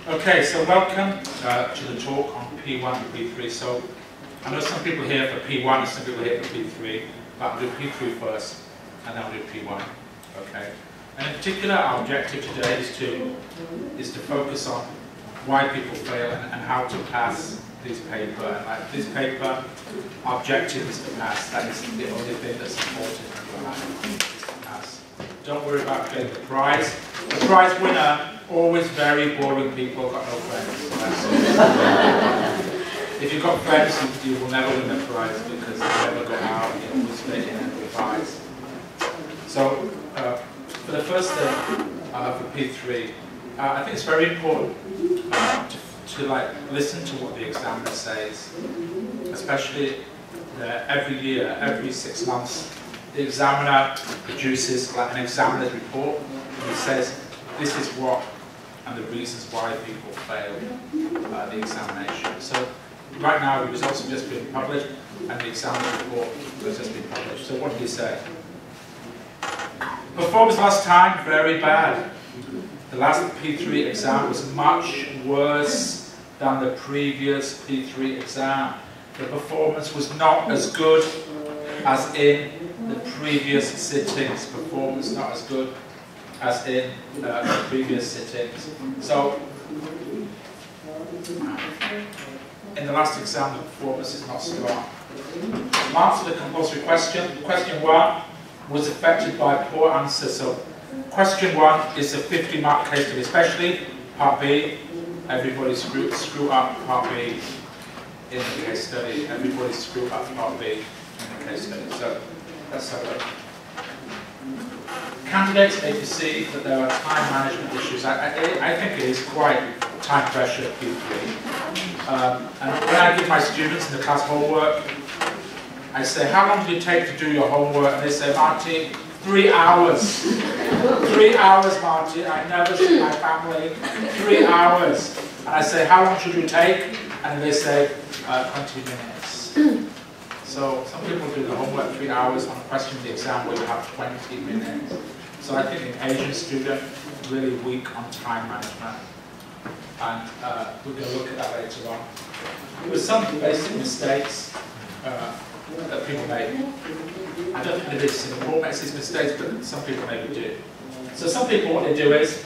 Okay, so welcome to the talk on P1 and P3. So I know some people here for P1 and some people here for P3, but I'll do P3 first and then I'll do P1. Okay. And in particular, our objective today is to focus on why people fail and how to pass this paper. And like this paper, our objective is to pass. That is the only thing that's important in your life, is to pass. Don't worry about getting the prize. The prize winner, always very boring people, got no friends. If you've got friends, you will never win the prize because they never go out, you always stay in and revise. So, for the first thing, for P3, I think it's very important to like listen to what the examiner says, especially every year, every 6 months, the examiner produces like an examiner's report, and he says this is what and the reasons why people fail the examination. So right now the results have just been published and the examiner's report has just been published. So what did he say? Performance last time, very bad. The last P3 exam was much worse than the previous P3 exam. The performance was not as good as in the previous sittings. Performance not as good as in the previous sittings. So, in the last exam, the performance is not strong. Answer the compulsory question. Question 1 was affected by poor answers. So, question 1 is a 50-mark case study, especially part B. Everybody screw up part B in the case study. Everybody screw up part B in the case study. So, let's have a look. Candidates need to see that there are time management issues. I think it is quite time pressure at P3. And when I give my students in the class homework, I say, how long did it take to do your homework? And they say, Marty, 3 hours. 3 hours, Marty. I never see my family. 3 hours. And I say, how long should you take? And they say, 20 minutes. So some people do the homework 3 hours on a question of the exam where you have 20 minutes. So I think an Asian student really weak on time management. And we're going to look at that later on. There were some basic mistakes that people make. I don't think that Singapore makes these mistakes, but some people maybe do. So some people, what they do is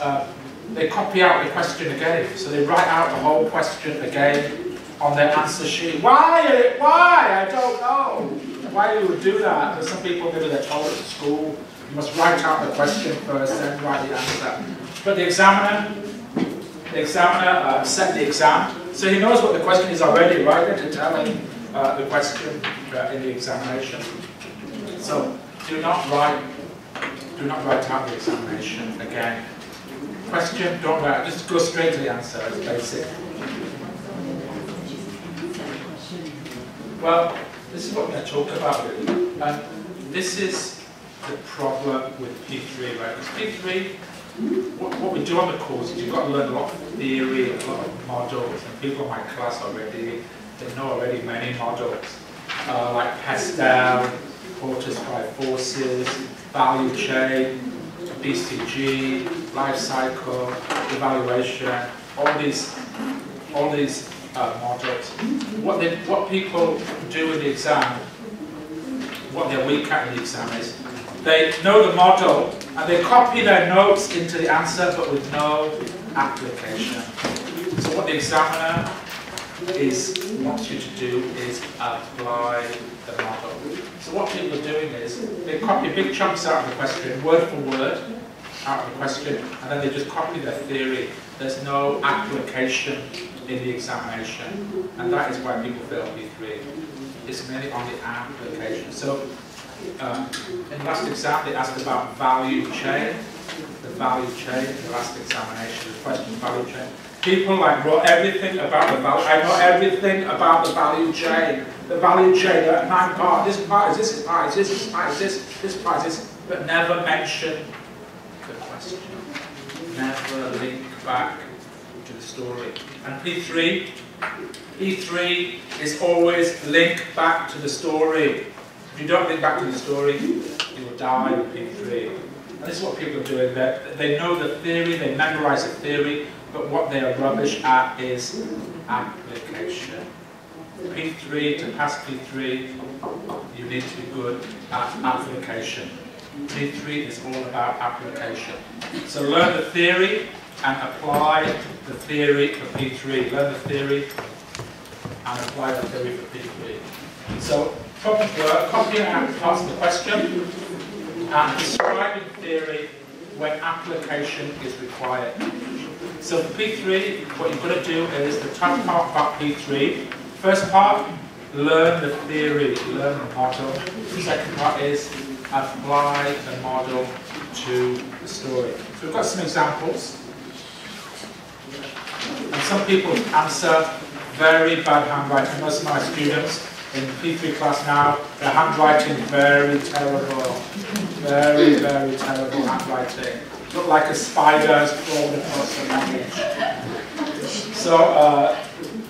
they copy out the question again. So they write out the whole question again on their answer sheet. Why? Why? I don't know. Why you would do that? Because some people, maybe they're told at school, you must write out the question first, then write the answer. But the examiner set the exam, so he knows what the question is already, right? To tell him the question in the examination. So do not write out the examination again. Question, don't write. Just go straight to the answer. It's basic. Well, this is what we're going to talk about really. And this is the problem with P3, right? Because P3, what we do on the course is you've got to learn a lot of theory, a lot of models, and people in my class already, they know already many models, like Pastel, Porter's Five Forces, Value Chain, BCG, Life Cycle, Evaluation, all these models. What people do in the exam, what they're weak at in the exam is, they know the model and they copy their notes into the answer but with no application. So what the examiner wants you to do is apply the model. So what people are doing is they copy big chunks out of the question, word for word, out of the question, and then they just copy their theory. There's no application in the examination, and that is why people fail P3. It's mainly on the application. So in the last exam they asked about value chain. The value chain in the last examination, the question value chain. People like wrote everything about the value. I know everything about the value chain. The value chain, there are 9 parts. This part is this part is this part is this part is this, but never mention the question. Never link back to the story. And P3 is always link back to the story. If you don't link back to the story, you will die with P3. And this is what people are doing. They know the theory, they memorize the theory, but what they are rubbish at is application. P3, to pass P3, you need to be good at application. P3 is all about application. So learn the theory and apply the theory for P3. Learn the theory and apply the theory for P3. So problem work, copying out parts of the question and describing theory when application is required. So for P3, what you've got to do is the top part about P3. First part, learn the theory, learn the model. The second part is apply the model to the story. So we've got some examples. And some people answer very bad handwriting. Most of my students in P3 class now, their handwriting very terrible. Very, very terrible handwriting. Look like a spider has crawled across the page. So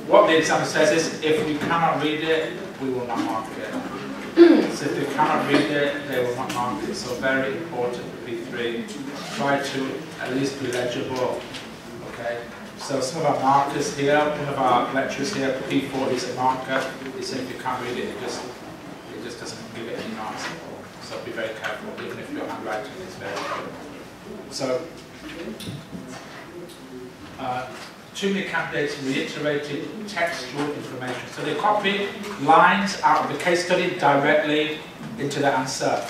what the examiner says is, if we cannot read it, we will not mark it. So if they cannot read it, they will not mark it. So very important for P3. Try to at least be legible. Okay. So some of our markers here, one of our lecturers here, P4 is a marker. He said if you can't read it, it just doesn't give it any marks. So be very careful, even if your handwriting is very good. So, too many candidates reiterated textual information. So they copied lines out of the case study directly into the answer.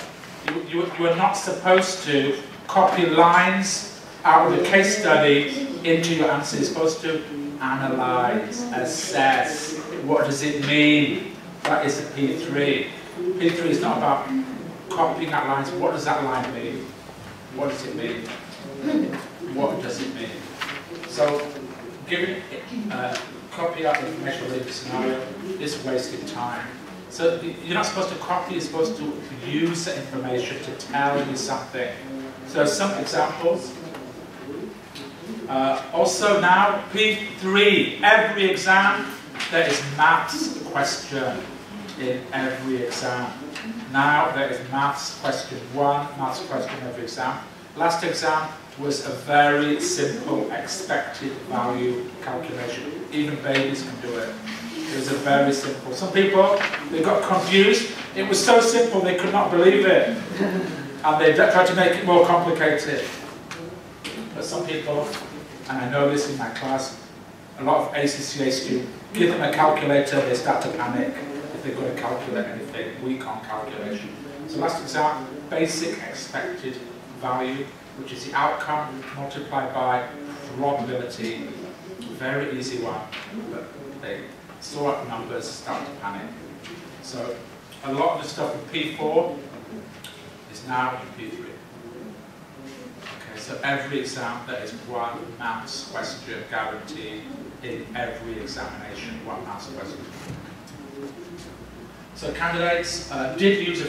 You are not supposed to copy lines out of the case study into your answer. You're supposed to analyze, assess, what does it mean? That is the P3. P3 is not about copying out lines. What does that line mean? What does it mean? What does it mean? So, giving copy out the information related to the scenario is wasting time. So you're not supposed to copy, you're supposed to use the information to tell you something. So some examples. Also now, P3, every exam, there is maths question in every exam. Now there is maths question 1, maths question every exam. Last exam was a very simple expected value calculation. Even babies can do it. It was a very simple. Some people, they got confused. It was so simple they could not believe it. And they tried to make it more complicated. But some people, and I know this in my class, a lot of ACCA students, give them a calculator, they start to panic if they've got to calculate anything, weak on calculation. So last exam, basic expected value, which is the outcome multiplied by probability. Very easy one, but they saw up numbers, start to panic. So a lot of the stuff in P4 is now in P3. Okay, so every exam there is one maths question guaranteed in every examination, one maths question. So candidates did use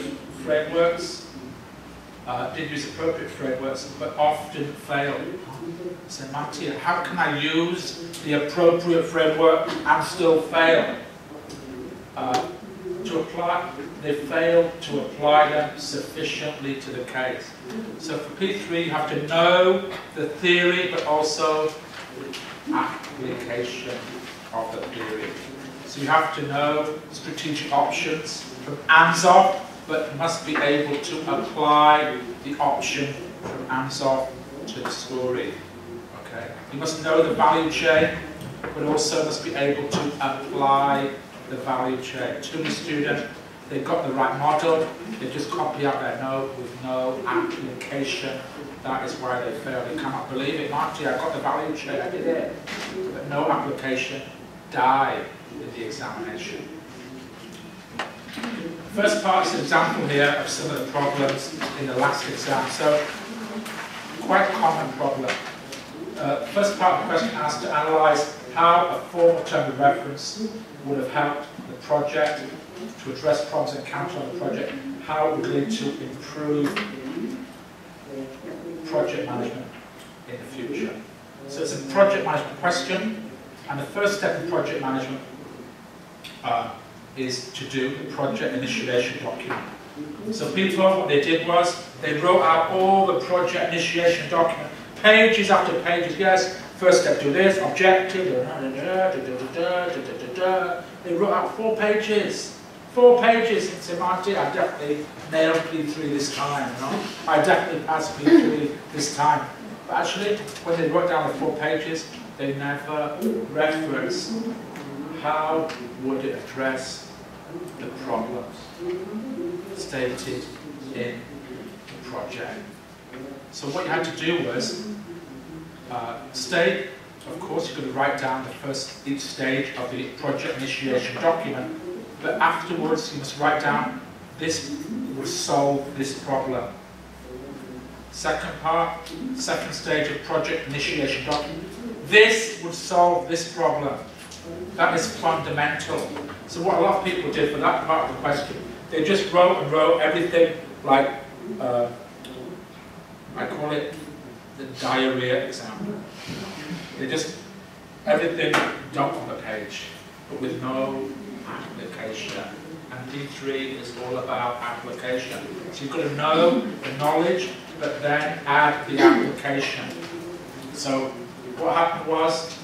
frameworks, did use appropriate frameworks, but often failed. So Marty, how can I use the appropriate framework and still fail? They fail to apply them sufficiently to the case. So for P3 you have to know the theory, but also application of the theory. So you have to know strategic options from ANSOF, but must be able to apply the option from ANSOF to the story. Okay. You must know the value chain, but also must be able to apply the value chain. Too many students, they've got the right model, they just copy out their note with no application. That is why they fail. They cannot believe it. Marty, I got the value chain, I did it. But no application, die in the examination. First part is an example here of some of the problems in the last exam. So, quite a common problem. First part of the question asks to analyse how a formal term of reference would have helped the project to address problems encountered on the project, how it would lead to improve project management in the future. So it's a project management question, and the first step in project management is to do the project initiation document. So people, what they did was, they wrote out all the project initiation document, pages after pages, yes, First step, do this, objective, they wrote out 4 pages. 4 pages, and say, Marty, I definitely nailed P3 this time, you know? I definitely passed P3 this time. But actually, when they wrote down the 4 pages, they never referenced how would it address the problems stated in the project. So what you had to do was state, of course, you're going to write down each stage of the project initiation document, but afterwards you must write down, this will solve this problem. Second part, second stage of project initiation document, this would solve this problem. That is fundamental. So what a lot of people did for that part of the question, they just wrote and wrote everything like, I call it the diarrhea example. They just, everything dumped on the page, but with no application. And P3 is all about application. So you've got to know the knowledge, but then add the application. So what happened was,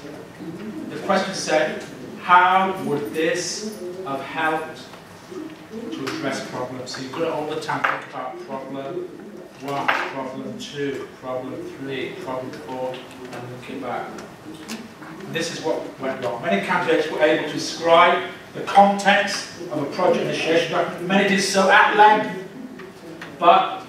the question said, how would this have helped to address problems? So you've got to all the time think about problem 1, problem 2, problem 3, problem 4, and link it back. And this is what went wrong. Many candidates were able to describe the contents of a project initiation document. Many did so at length, but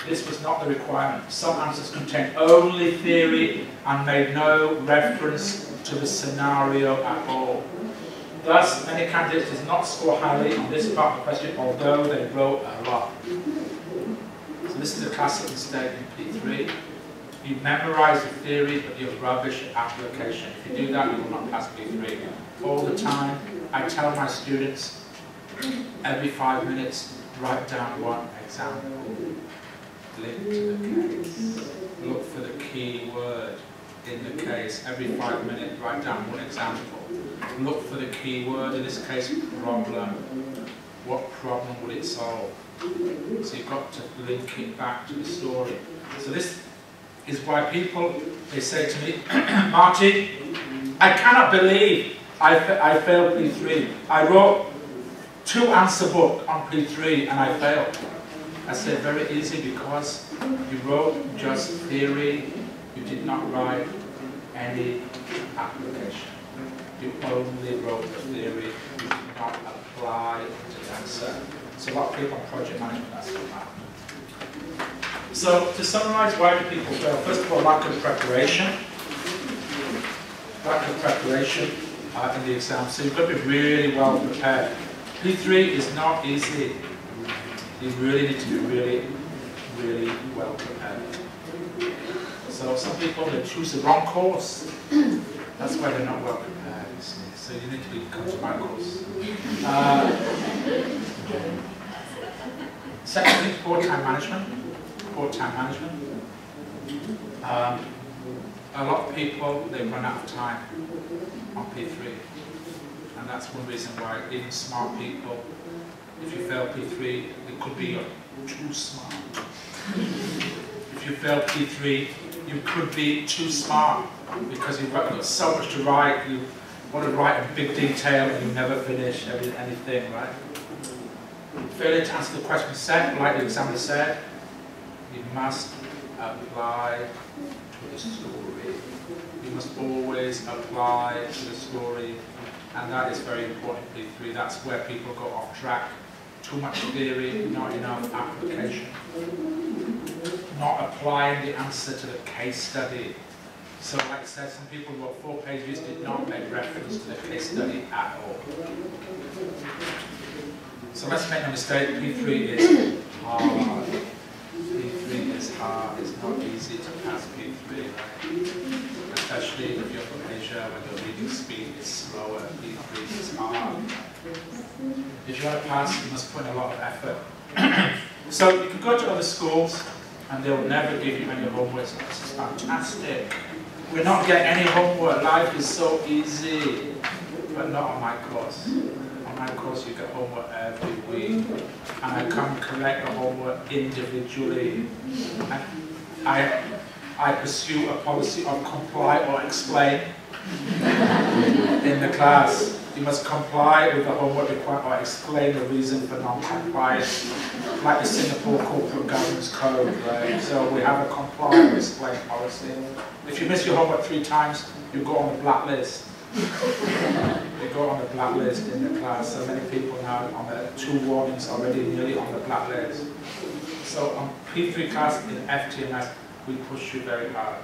this was not the requirement. Some answers contained only theory and made no reference to the scenario at all. Thus, many candidates did not score highly on this part of the question, although they wrote a lot. So this is a classic mistake in P3. You memorize the theory, but you're rubbish at application. If you do that, you will not pass P3. All the time, I tell my students, every 5 minutes, write down one example. Link to the case. Look for the key word in the case. Every 5 minutes, write down one example. Look for the key word, in this case, problem. What problem would it solve? So you've got to link it back to the story. So this is why people, they say to me, Marty, I cannot believe I failed P3. I wrote 2 answer book on P3 and I failed. I said, very easy, because you wrote just theory, you did not write any application. You only wrote the theory, you did not apply to the answer. So a lot of people on project management, that's what happened. So to summarize, why do people fail? First of all, lack of preparation. Lack of preparation in the exam. So you've got to be really well prepared. P3 is not easy. You really need to be really, really well prepared. So some people, they choose the wrong course. That's why they're not well prepared, you see. So you need to come to my course. Second thing, poor time management. Poor time management. A lot of people, they run out of time on P3. And that's one reason why even smart people, if you fail P3, it could be you're too smart. If you fail P3, you could be too smart because you've got so much to write. You want to write in big detail and you never finish anything, right? Failure to answer the question set, like the examiner said, you must apply to the story. You must always apply to the story, and that is very important in P3. That's where people go off track. Too much theory, not enough application. Not applying the answer to the case study. So like I said, some people who wrote 4 pages did not make reference to the case study at all. So let's make no mistake, P3 is hard. P3 is hard, it's not easy to pass P3, right? Especially if you're from Asia, when the reading speed is slower, P3 is hard. If you want to pass, you must put in a lot of effort. So you can go to other schools and they'll never give you any homework. So this is fantastic. We're not getting any homework. Life is so easy. But not on my course. On my course you get homework every week. And I come collect the homework individually. And I pursue a policy of comply or explain in the class. You must comply with the homework requirement or explain the reason for non-compliance, like the Singapore Corporate Governance Code, right? So we have a comply or explain policy. If you miss your homework 3 times, you go on the blacklist. You go on the blacklist in the class. So many people now on the 2 warnings already nearly on the blacklist. So on P3 class in FTMS, we push you very hard.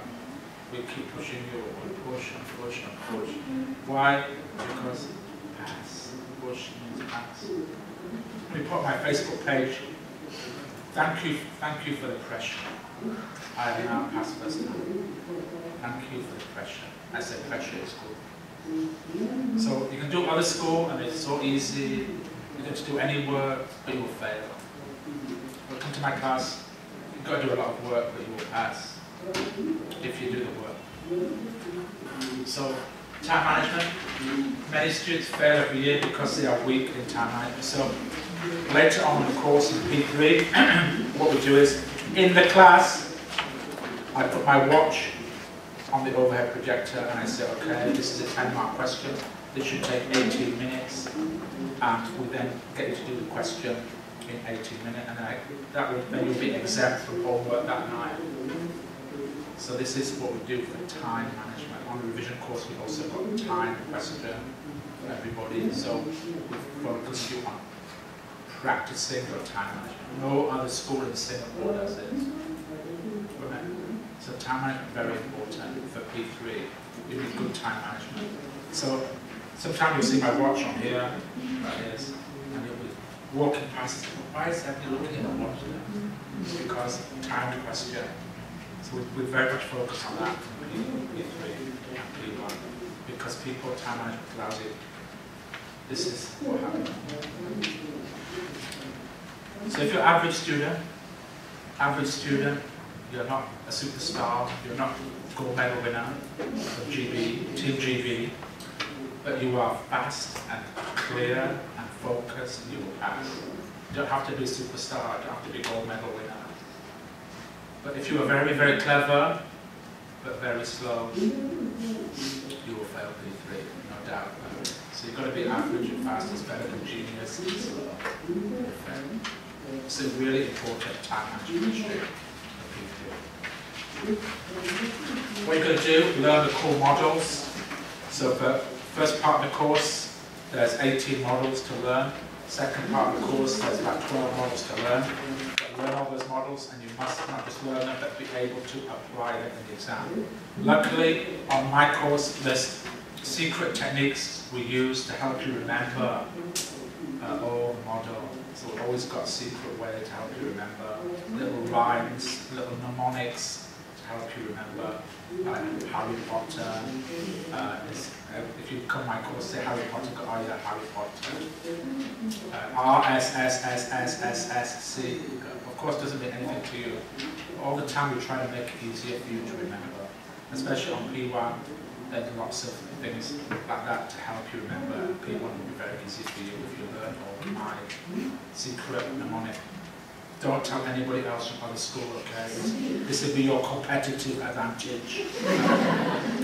We keep pushing you, we push and push and push. Why? Because pass, push means pass. We put on my Facebook page, thank you for the pressure. I am now past first time. Thank you for the pressure. I said pressure is good. So you can do other school and it's so easy. You don't do any work, but you will fail. But come to my class, you've got to do a lot of work, but you will pass if you do the work. So, time management. Many students fail every year because they are weak in time management. So, later on in the course in P3, what we do is, in the class, I put my watch on the overhead projector and I say, okay, this is a 10-mark question. This should take 18 minutes. And we then get you to do the question in 18 minutes. And then you'll be exempt from homework that night. So this is what we do for time management. On the revision course, we've also got time question for everybody. So we focus you on practicing your time management. No other school in Singapore does it. So time management is very important for P3. You need good time management. So sometimes you'll see my watch on here, like this, and you'll be walking past it. Why is everybody looking at the watch there? It's because time question. So we very much focus on that in P3 and P1 because people time management allows it. This is what happens. So if you're average student, you're not a superstar, you're not a gold medal winner of GB, Team GB, but you are fast and clear and focused, and you will pass. You don't have to be a superstar, you don't have to be a gold medal winner. But if you are very, very clever, but very slow, you will fail P3, no doubt. So you've got to be average and fast, it's better than genius and slow. It's a really important time management issue for P3. What you're going to do, learn the core models. So for first part of the course, there's 18 models to learn. Second part of the course, there's about 12 models to learn. Learn all those models, and you must not just learn them, but be able to apply them in the exam. Luckily, on my course, there's secret techniques we use to help you remember all the model. So we've always got a secret way to help you remember. Little rhymes, little mnemonics to help you remember. Harry Potter. If you come to my course, say Harry Potter, go, oh yeah, Harry Potter. R-S-S-S-S-S-S-S-C. Of course, doesn't mean anything to you. All the time we try to make it easier for you to remember. Especially on P1, there's lots of things like that to help you remember. P1 will be very easy for you if you learn all my secret mnemonic. Don't tell anybody else from other school, okay? This will be your competitive advantage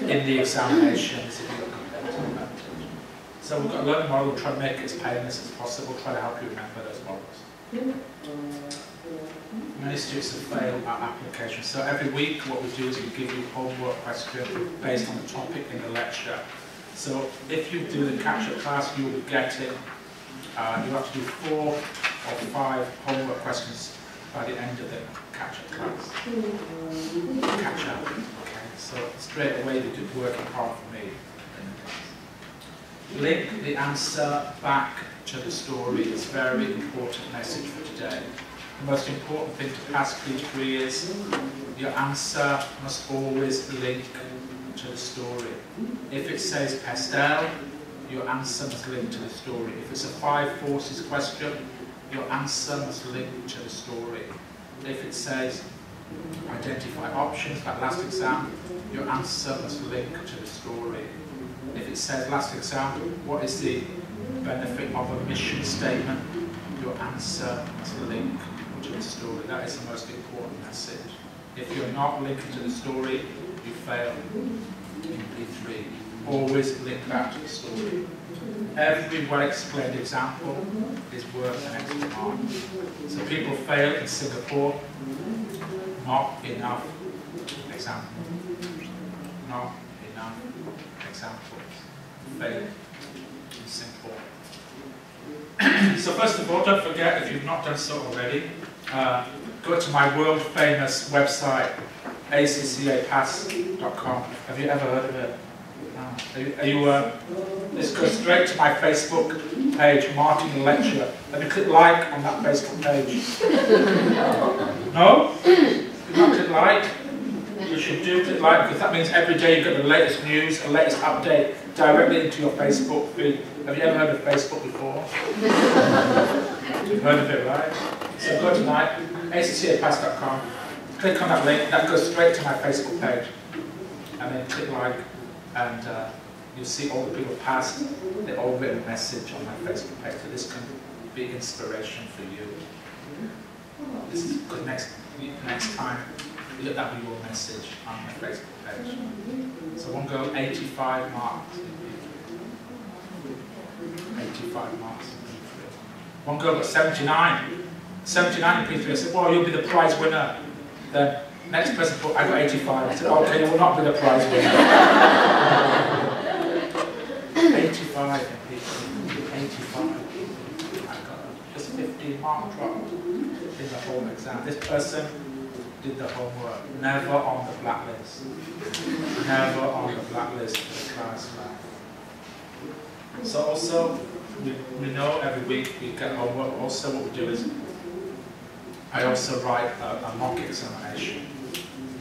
in the examination. This will be your competitive advantage. So we've got to learn the model, try to make it as painless as possible, try to help you remember those models. Many students have failed our application. So every week what we do is we give you homework questions based on the topic in the lecture. So if you do the catch-up class, you will be getting, you have to do 4 or 5 homework questions by the end of the catch-up class. Catch-up, okay? So straight away they do the working part for me in the class. Link the answer back to the story. It's a very important message for today. The most important thing to pass P3 is your answer must always link to the story. If it says pastel, your answer must link to the story. If it's a 5 forces question, your answer must link to the story. If it says identify options, like last exam, your answer must link to the story. If it says last exam, what is the benefit of a mission statement, your answer must link to the story. That is the most important message. If you're not linking to the story, you fail in P3. Always link that to the story. Every well-explained example is worth an extra mark. So people fail in Singapore, not enough examples. Not enough examples. Fail in Singapore. So first of all, don't forget, if you've not done so already, go to my world-famous website, accapass.com. Have you ever heard of it? No. This goes straight to my Facebook page, Marty the Lecturer. Let me click like on that Facebook page. No? You not click like? You should do click like, because that means every day you get the latest news, the latest update directly into your Facebook feed. Have you ever heard of Facebook before? You've heard of it, right? So go tonight, accapass.com, click on that link, that goes straight to my Facebook page. And then click like, and you'll see all the people passed, they've all written a message on my Facebook page, so this can be inspiration for you. This is good. Next time, that will be your message on my Facebook page. So one girl, 85 marks. 85 marks in P3. One girl got 79. 79 in P3. I said, well, you'll be the prize winner. The next person thought, I got 85. I said, okay, you will not be the prize winner. 85 in P3. 85. I got just 15 mark drop in the whole exam. This person did the homework. Never on the blacklist. Never on the blacklist for the class. So also, we know every week we get homework. Also what we do is, I also write a mock examination,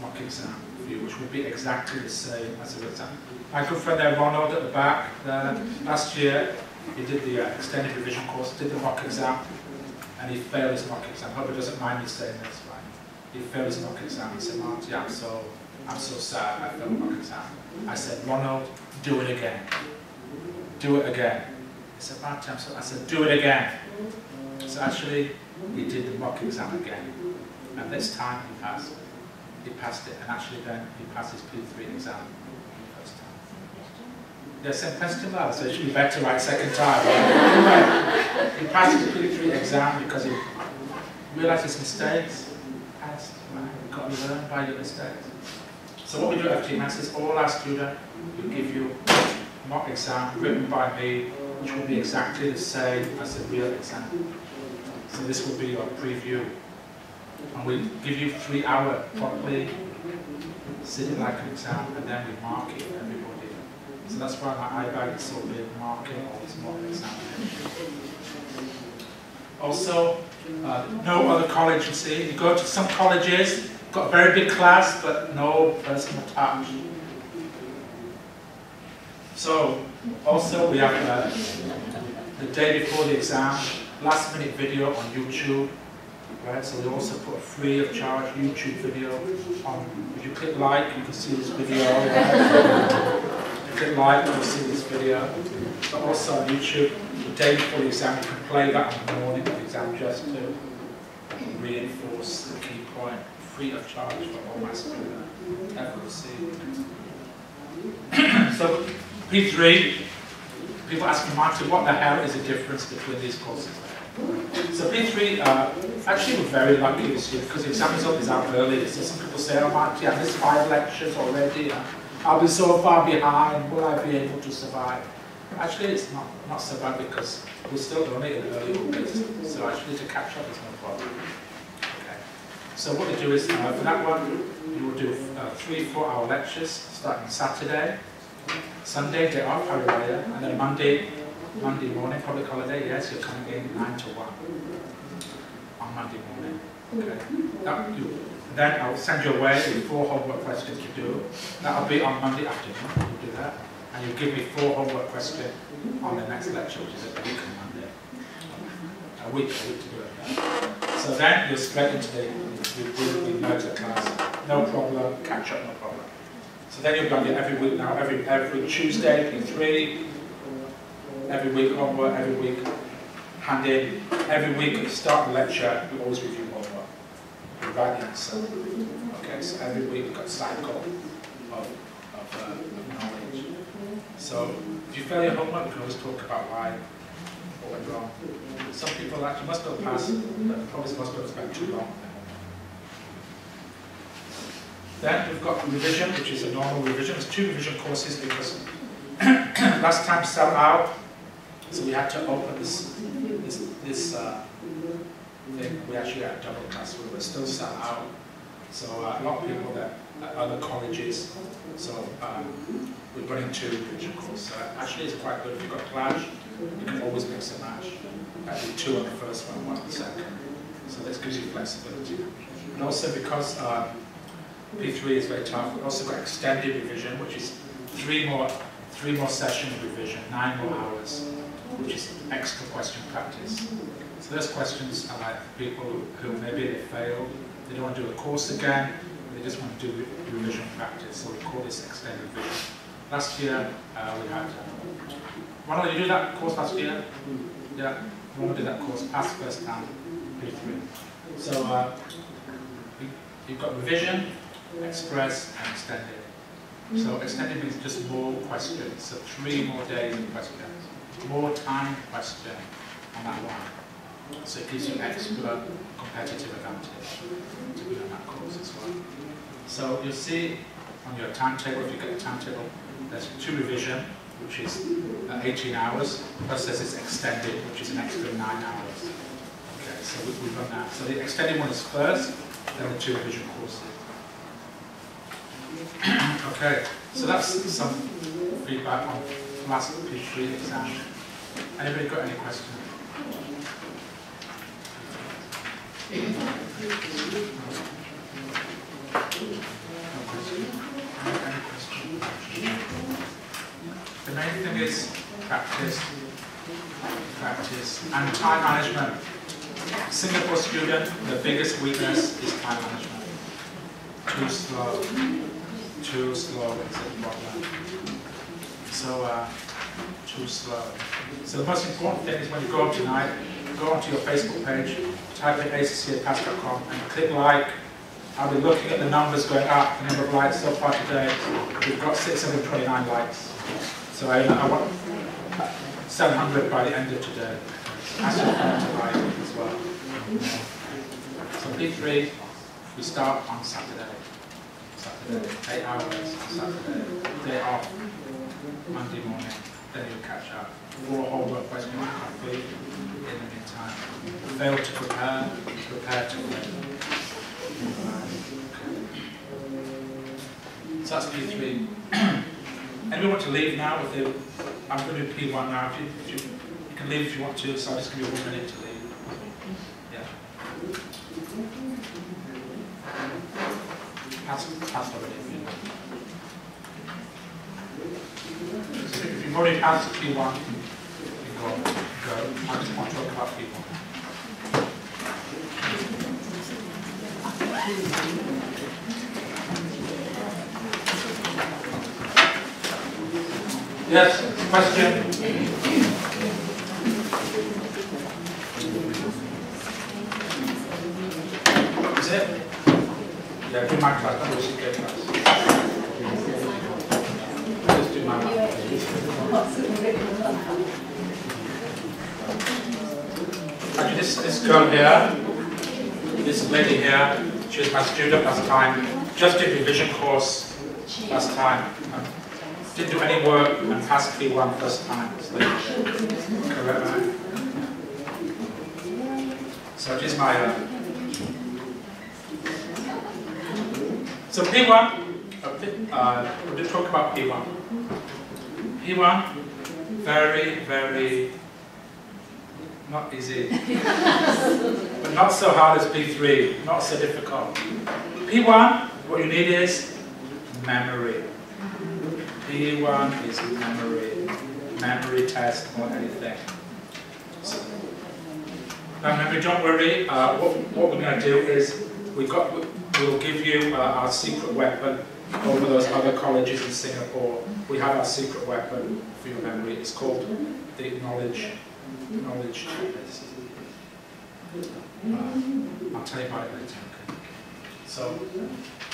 mock exam for you, which will be exactly the same as the exam. My good friend there, Ronald, at the back there, last year he did the extended revision course, did the mock exam, and he failed his mock exam. Hope he doesn't mind me saying this, right? He failed his mock exam. He said, Marty, I'm so sad I failed the mock exam. I said, Ronald, do it again. Do it again. He said, Marty, I said, do it again. So actually, he did the mock exam again. And this time he passed. He passed it. And actually then he passed his P3 exam first time. Yeah, same question lad, so it should be better right second time. Anyway, he passed his P3 exam because he realised his mistakes. Passed. Right? You've got to learn by your mistakes. So what we do at FTMAS is all our students will give you a mock exam written by me, which will be exactly the same as the real exam. So this will be your preview. And we give you 3 hours properly, sitting like an exam, and then we mark it for everybody. So that's why my iBag is so big, marking all these mock examinations. Also, no other college, you see. You go to some colleges, got a very big class, but no personal touch. So, also we have the day before the exam, last minute video on YouTube, right? So we also put a free of charge YouTube video on. If you click like, you can see this video. Right? If you click like, you can see this video. But also on YouTube, the day before the exam, you can play that on the morning of the exam just to reinforce the key point. Free of charge for all my students. Everyone see. So P3, people ask me, Marty, what the hell is the difference between these courses? So P3, actually we're very lucky this year because the exam result is out early. So some people say, oh Marty, I missed 5 lectures already. I'll be so far behind, will I be able to survive? Actually it's not so bad because we're still doing it in early August. So actually to catch up is no problem. Okay. So what you do is, for that one, you will do 3 4-hour lectures starting Saturday, Sunday, day off, Harry, and then Monday morning, public holiday, yes, you're coming in 9 to 1 on Monday morning. Okay. Then I'll send you away with 4 homework questions to do. That'll be on Monday afternoon, you'll do that. And you'll give me 4 homework questions on the next lecture, which is a week on Monday. A week to do it. So then you're straight into the notes of class. No problem, catch up, no problem. So then you'll be on it every week now, every Tuesday, P3, every week homework, every week hand in. Every week at the start of the lecture, we always review homework. We write the answer. Okay. Okay, so every week we've got a cycle of knowledge. So if you fail your homework, we can always talk about why, what went wrong. Some people actually must go past, but probably most people spend too long. Then we've got revision, which is a normal revision. There's 2 revision courses because last time sell out, so we had to open this thing. We actually had a double class, we were still sell out. So a lot of people that at other colleges, so we're running 2 revision courses. So actually it's quite good. If you've got clash, you can always mix and match. Do 2 on the first one, 1 on the second. So this gives you flexibility. And also because P3 is very tough, we've also got extended revision, which is 3 more sessions of revision, 9 more hours, which is extra question practice. So those questions are like people who maybe they failed, they don't want to do a course again, they just want to do revision practice. So we call this extended revision. Last year we had, why don't you do that course last year? Yeah, we want to do that course, pass first time, P3. So you've got revision, express, and extended. So extended means just more questions, so 3 more days of questions, more time question on that one. So it gives you extra competitive advantage to be on that course as well. So you'll see on your timetable, if you get a timetable, there's 2 revision, which is 18 hours, plus there's this extended, which is an extra 9 hours. Okay, so we've done that. So the extended one is first, then the 2 revision courses. Okay, so that's some feedback on last P3 exam. Anybody got any questions? No question? The main thing is practice, and time management. Singapore student, the biggest weakness is time management. Too slow is a problem. So, too slow. So the most important thing is when you go up tonight, go onto your Facebook page, type in acc@pass.com and click like. I'll be looking at the numbers going up, the number of likes so far today. We've got 629 likes. So I want 700 by the end of today. Ask your friends to like as well. So P3, we start on Saturday. 8 hours on Saturday. Day off, Monday morning. Then you'll catch up. 4 homework questions to complete in the meantime. Fail to prepare to fail. So that's P3. Anyone want to leave now? I'm going to do P1 now. If you can leave if you want to, so I'll just give you 1 minute to leave. Yeah. Passed already. So if you've already passed P1, you can go. I just want to talk about P1. Yes, question? Is it? Yeah, do my class, not the CK class. Just do my class. Actually, this girl here, this lady here, she was my student last time, just did revision course last time. Didn't do any work and passed P1 first time. Correct, right? So it is my. So P1, we're going to talk about P1. P1, very, very not easy, but not so hard as P3, not so difficult. P1, what you need is memory. P1 is memory test more than anything. So, now memory, don't worry, what we're going to do is we'll give you our secret weapon over those other colleges in Singapore. We have our secret weapon for your memory. It's called the knowledge checklist. I'll tell you about it later. Okay. So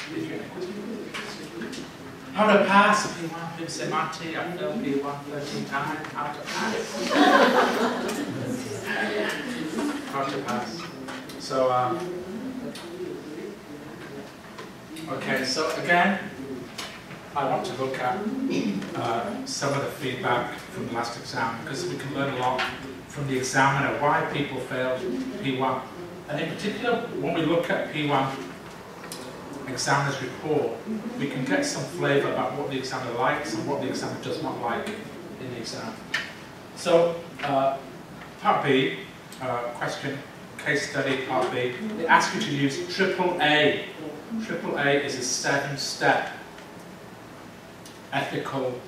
Did you get any questions? How to pass P1? People say, Marty, I failed P1 13 times. How to pass? How to pass? So, okay, so again, I want to look at some of the feedback from the last exam, because we can learn a lot from the examiner, why people failed P1. And in particular, when we look at P1 examiner's report, we can get some flavour about what the examiner likes and what the examiner does not like in the exam. So, part B, question, case study, part B, they ask you to use AAA. AAA is a 7-step ethical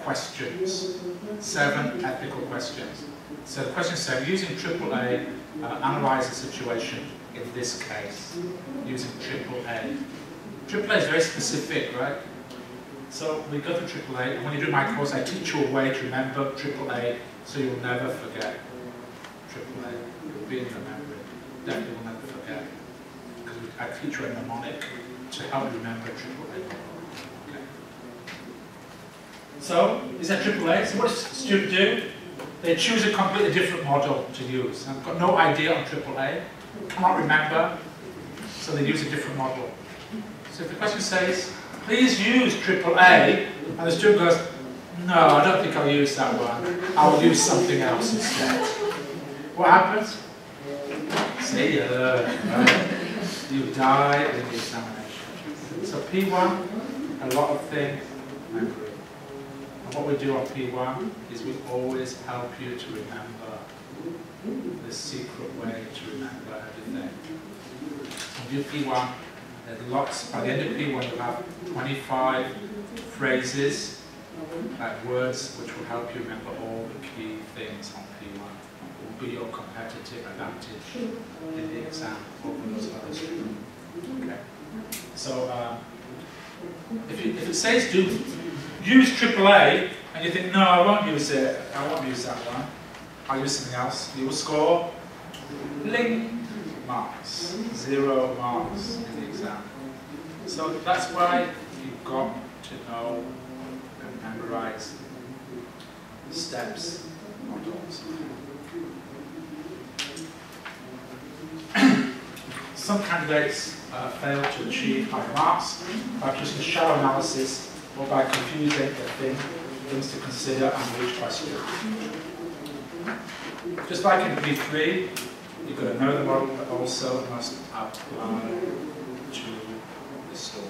questions. 7 ethical questions. So the question said, using AAA, analyse the situation in this case, using AAA. AAA is very specific, right? So we go through AAA, and when you do my course, I teach you a way to remember AAA, so you'll never forget AAA. You'll be in your memory. Definitely will never forget. Because I teach you a mnemonic to help you remember AAA. Okay. So, is that AAA? So what does the student do? They choose a completely different model to use. I've got no idea on AAA, cannot remember, so they use a different model. So if the question says, please use AAA, and the student goes, no, I don't think I'll use that one. I'll use something else instead. What happens? See ya. You die in the examination. So P1, a lot of things, memory. And what we do on P1 is we always help you to remember the secret way to remember everything. When you do P1, there's lots, by the end of P1 you'll have 25 phrases, like words, which will help you remember all the key things on P1. It will be your competitive advantage in the exam over those others. Okay. So if it says do use AAA, and you think, no, I won't use it, I won't use that one, I'll use something else, you will score bling marks, 0 marks in the exam. So that's why you've got to know and memorize steps, models. Some candidates fail to achieve high marks by using shallow analysis or by confusing the things to consider under each question. Just like in P3, you've got to know the model, but also must apply to the story.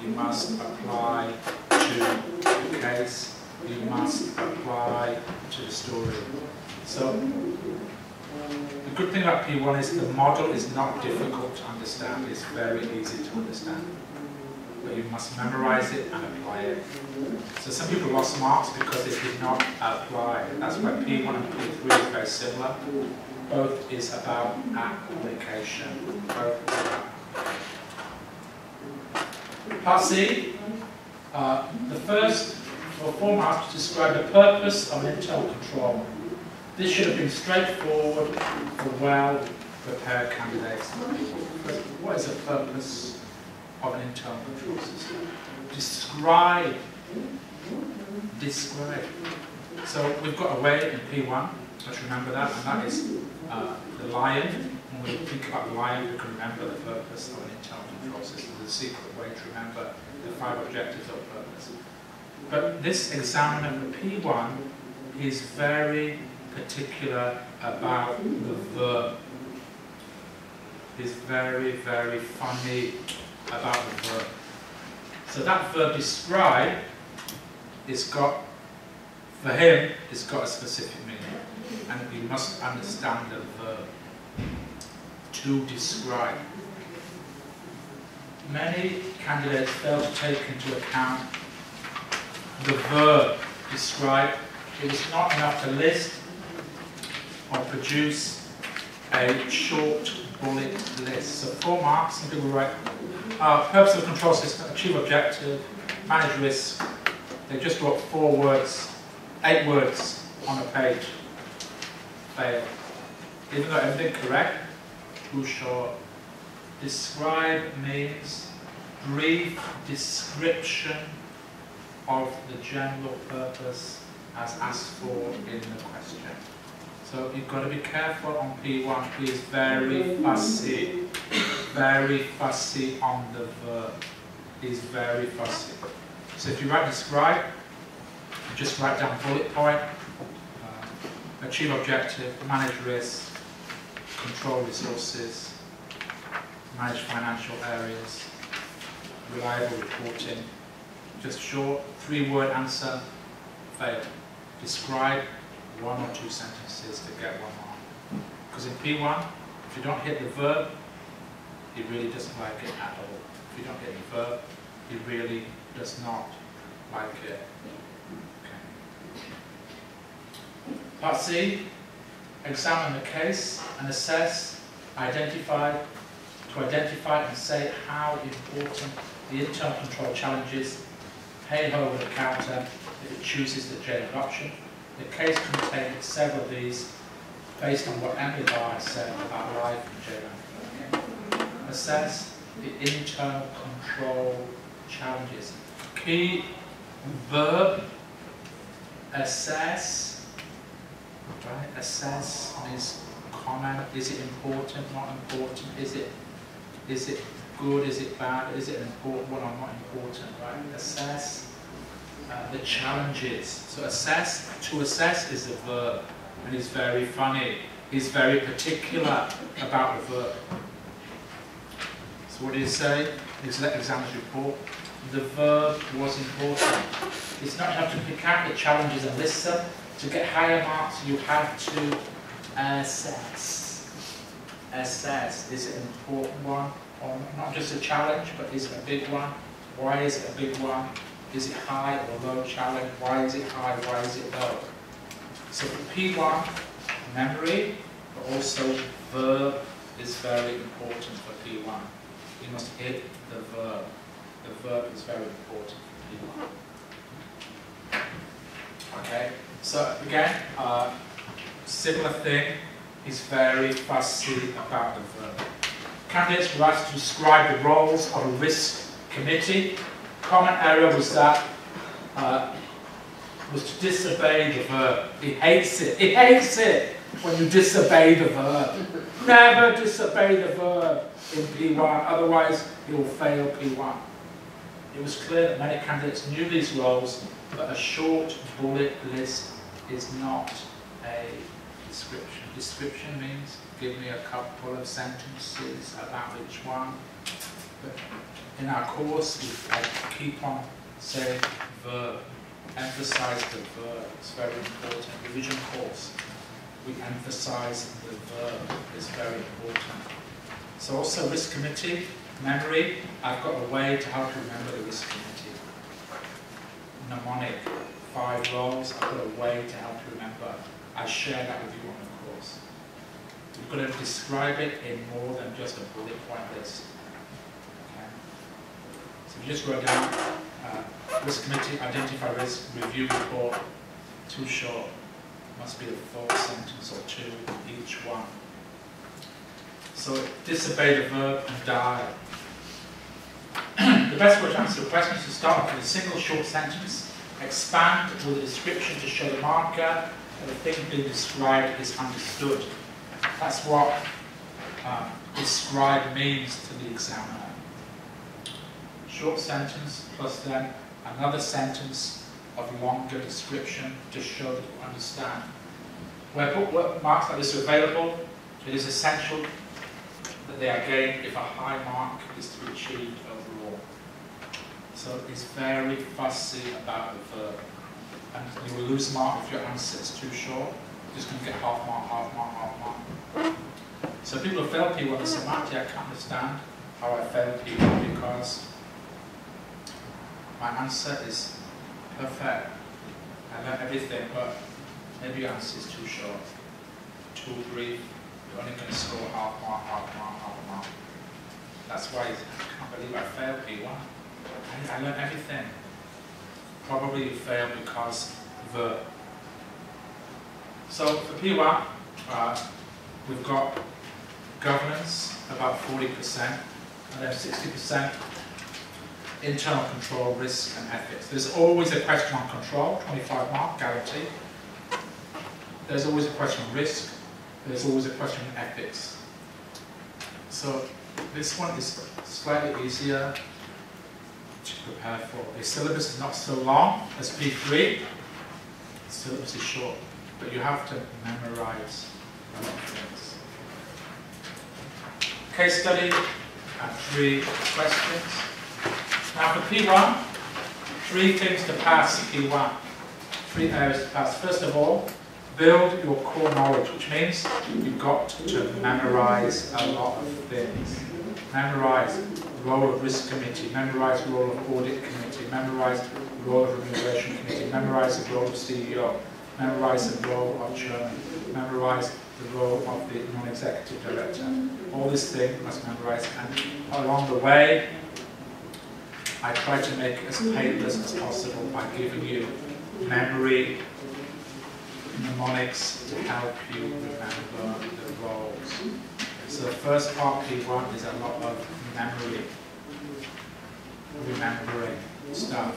You must apply to the case. You must apply to the story. So, the good thing about P1 is the model is not difficult to understand. It's very easy to understand. But you must memorize it and apply it. So some people lost marks because they did not apply. That's why P1 and P3 is very similar. Both is about application. Both is about application. Part C, the first 4 marks to describe the purpose of an internal control. This should have been straightforward for well-prepared candidates. What is the purpose of an internal control system? Describe. Describe. So we've got a way in P1, let's remember that, and that is the lion. When we think about the lion, we can remember the purpose of an internal control system, the secret way to remember the 5 objectives of purpose. But this examiner for P1 is very particular about the verb. He's very, very funny about the verb. So that verb describe, it's got, for him, it's got a specific meaning. And you must understand the verb. To describe. Many candidates fail to take into account the verb describe. It is not enough to list or produce a short bullet list. So 4 marks, some people write, purpose of the control system, achieve objective, manage risk. They just wrote 4 words, 8 words on a page. Fail. Even though everything correct, too short. Describe means brief description of the general purpose as asked for in the question. So you've got to be careful on P1. He is very fussy on the verb. He's very fussy. So if you write describe, just write down bullet point, achieve objective, manage risk, control resources, manage financial areas, reliable reporting. Just short, 3-word answer, fail. Describe 1 or 2 sentences to get 1 mark. Because in P1, if you don't hit the verb, he really doesn't like it at all. If you don't hit the verb, he really does not like it. Okay. Part C, examine the case and assess, to identify and say how important the internal control challenges, hey-ho with the counter if it chooses the jailed option. The case contains several of these based on what Emily Barr has said about life in jail. Assess the internal control challenges. Key verb, assess. Right? Assess means comment. Is it important, not important? Is it good, is it bad? Is it an important one or not important? Right? Assess the challenges. So assess, to assess is the verb. And he's very funny. He's very particular about the verb. So what did he say? His examiner's report. The verb was important. It's not enough to pick out the challenges and list them. To get higher marks, you have to assess. Assess. Is it an important one? Or not just a challenge, but is it a big one? Why is it a big one? Is it high or low challenge? Why is it high? Why is it low? So for P1, memory, but also verb is very important for P1. You must hit the verb. The verb is very important for P1. Okay, so again, similar thing, he's very fussy about the verb. Candidates were asked to describe the roles of a risk committee. Common error was that was to disobey the verb. He hates it. He hates it when you disobey the verb. Never disobey the verb in P1, otherwise you will fail P1. It was clear that many candidates knew these roles, but a short bullet list is not a description. Description means give me a couple of sentences about each one. But in our course, I keep on saying verb. Emphasize the verb. It's very important. Revision course, we emphasize the verb. It's very important. So also risk committee, memory. I've got a way to help you remember the risk committee. Mnemonic, 5 roles. I've got a way to help you remember. I share that with you on the course. You've got to describe it in more than just a bullet point list. Okay. So you just wrote down risk committee, identify risk, review report. Too short. Must be a full sentence or 2 each one. So disobey the verb and die. The best way to answer the question is to start off with a single short sentence, expand with a description to show the marker that the thing being described is understood. That's what describe means to the examiner. Short sentence plus then another sentence of longer description to show that you understand. Where bookmarks like this are available, it is essential that they are gained if a high mark is to be achieved overall. So it's very fussy about the verb. And you will lose a mark if your answer is too short. You're just going to get half mark, half mark, half mark. So people who fail P1, they say, Marty, I can't understand how I failed P1 because my answer is perfect. I learned everything, but maybe your answer is too short, too brief. You're only going to score half mark, half mark, half mark. That's why I can't believe I failed P1. I learned everything. Probably you failed because verb. So for P1, we've got governance, about 40%, and then 60% internal control, risk and ethics. There's always a question on control, 25 mark, guarantee. There's always a question on risk. There's always a question on ethics. So this one is slightly easier to prepare for. The syllabus is not so long as P3. The syllabus is short, but you have to memorize a lot of things. Case study and 3 questions. Now for P1, 3 things to pass P1. 3 areas to pass. First of all, build your core knowledge, which means you've got to memorize a lot of things. Memorize the role of risk committee, memorize the role of audit committee, memorize the role of remuneration committee, memorize the role of CEO, memorize the role of chairman, memorize the role of the non-executive director. All this thing must memorize, and along the way, I try to make it as painless as possible by giving you memory mnemonics to help you remember the roles. So the first part, P1, is a lot of memory. Remembering stuff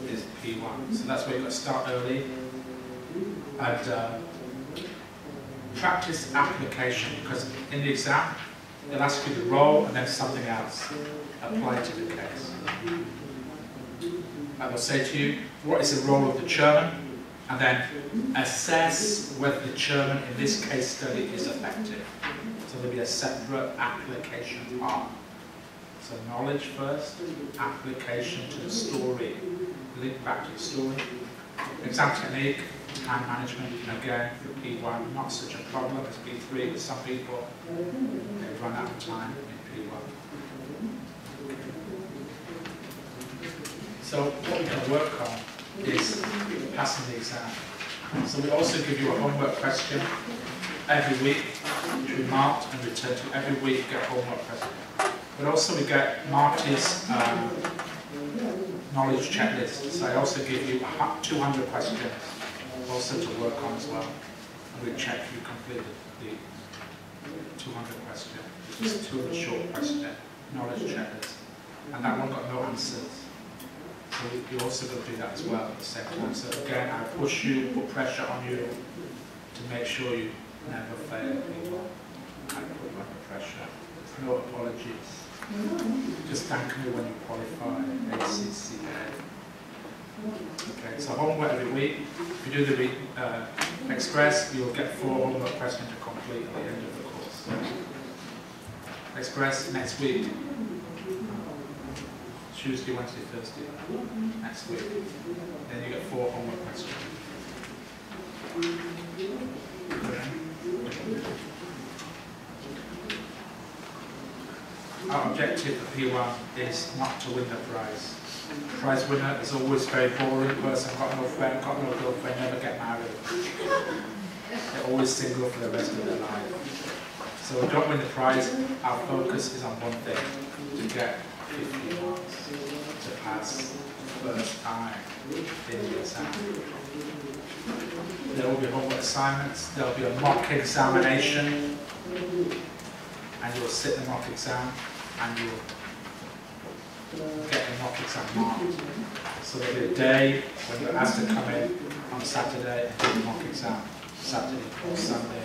is P1. So that's where you've got to start early. And practice application, because in the exam, they'll ask you the role and then something else. Apply to the case. I will say to you, what is the role of the chairman? And then assess whether the chairman in this case study is effective. So there'll be a separate application part. So knowledge first, application to the story. Link back to the story. Exam technique, time management, again for P1, not such a problem as P3 with some people. They run out of time in P1. So what we're going to work on is passing the exam. So we also give you a homework question every week, which we marked and return to. Every week you get a homework question. But also we get Marty's knowledge checklist. So I also give you 200 questions also to work on as well. And we check you completed the 200 questions, which is 200 short questions, knowledge checklist. And that one got no answers. So you also got to do that as well at the same time. So again, I push you, put pressure on you to make sure you never fail people. I put you under pressure. No apologies. Just thank me when you qualify ACCA. Okay, so homework every week. If you do the Express, you'll get 4 homework questions to complete at the end of the course. Express next week. Tuesday, Wednesday, Thursday, next week. Then you get 4 homework questions. Our objective for P1 is not to win the prize. Prize winner is always very boring person, got no friend, got no girlfriend, never get married. They're always single for the rest of their life. So we don't win the prize, our focus is on one thing, to get 50 marks to pass first time in the exam. There will be homework assignments, there will be a mock examination, and you'll sit the mock exam and you'll get the mock exam marked. So there'll be a day when you're asked to come in on Saturday and do the mock exam, Saturday or Sunday.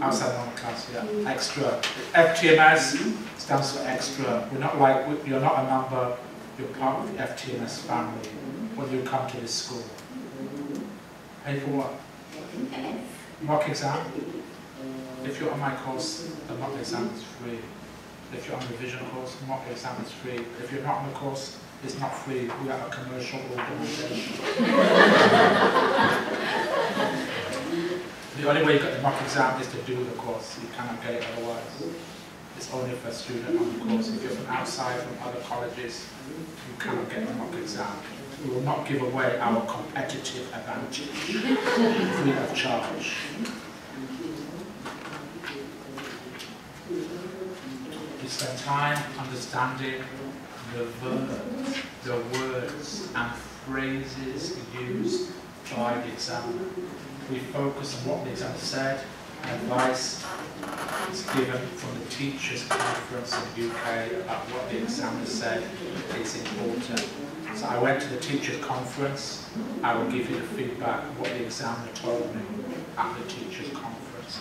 Outside of class, yeah. Extra. FTMS stands for extra. We're not like, you're not a member, you're part of the FTMS family when you come to this school. Pay for what? Mock exam. If you're on my course, the mock exam is free. If you're on the revision course, the mock exam is free. If you're not on the course, it's not free. We are a commercial organisation. The only way you get the mock exam is to do the course. You cannot get it otherwise. It's only for a student on the course. If you're from outside, from other colleges, you cannot get the mock exam. We will not give away our competitive advantage free of charge. You spend time understanding the verbs, the words and phrases used by the examiner. We focus on what the examiner said, advice, It's given from the teachers' conference in the UK about what the examiner said is important. So I went to the teachers' conference. I will give you the feedback of what the examiner told me at the teachers' conference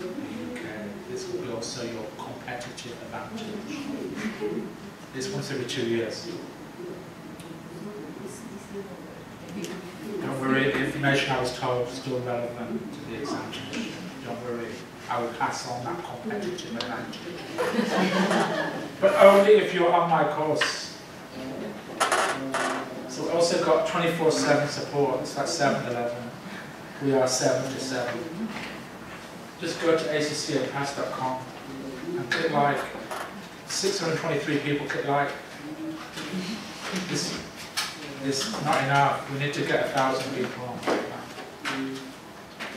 in the UK. This will be also your competitive advantage. It's once every 2 years. Don't worry, the information I was told is still relevant to the examination. Don't worry, I will pass on that competitive advantage. But only if you're on my course. So we also got 24/7 support, so that's 7-Eleven. We are 7 to 7. Just go to accpass.com and click like. 623 people click like. This is not enough. We need to get 1,000 people on.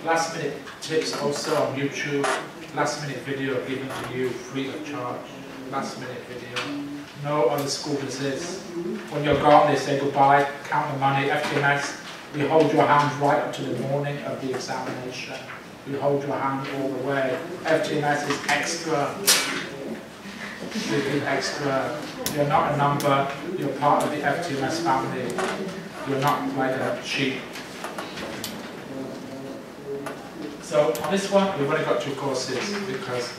Last minute tips also on YouTube. Last minute video given to you free of charge. Last minute video. No other school does this. When you're gone, they say goodbye, count the money, FTMS. We hold your hand right up to the morning of the examination. We hold your hand all the way. FTMS is extra. We give extra. You're not a number, you're part of the FTMS family. You're not like a cheap. So on this one, we've only got 2 courses because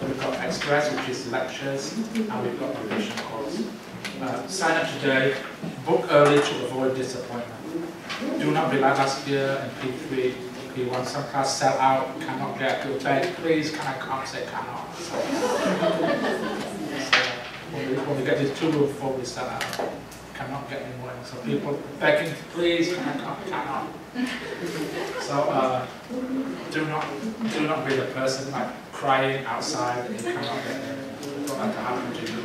we've got Express, which is lectures, and we've got a revision course. Sign up today, book early to avoid disappointment. Do not be like last year in P3, P1. Some class sell out, cannot get, you'll beg, please, can I come? Say cannot. When we get these 2 room 4, we sell out. Cannot get any more. So people begging, please, can I come? Cannot. So do not be the person like crying outside and you cannot get in. Don't let that happen to you.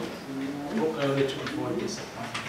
Book early to avoid disappointment.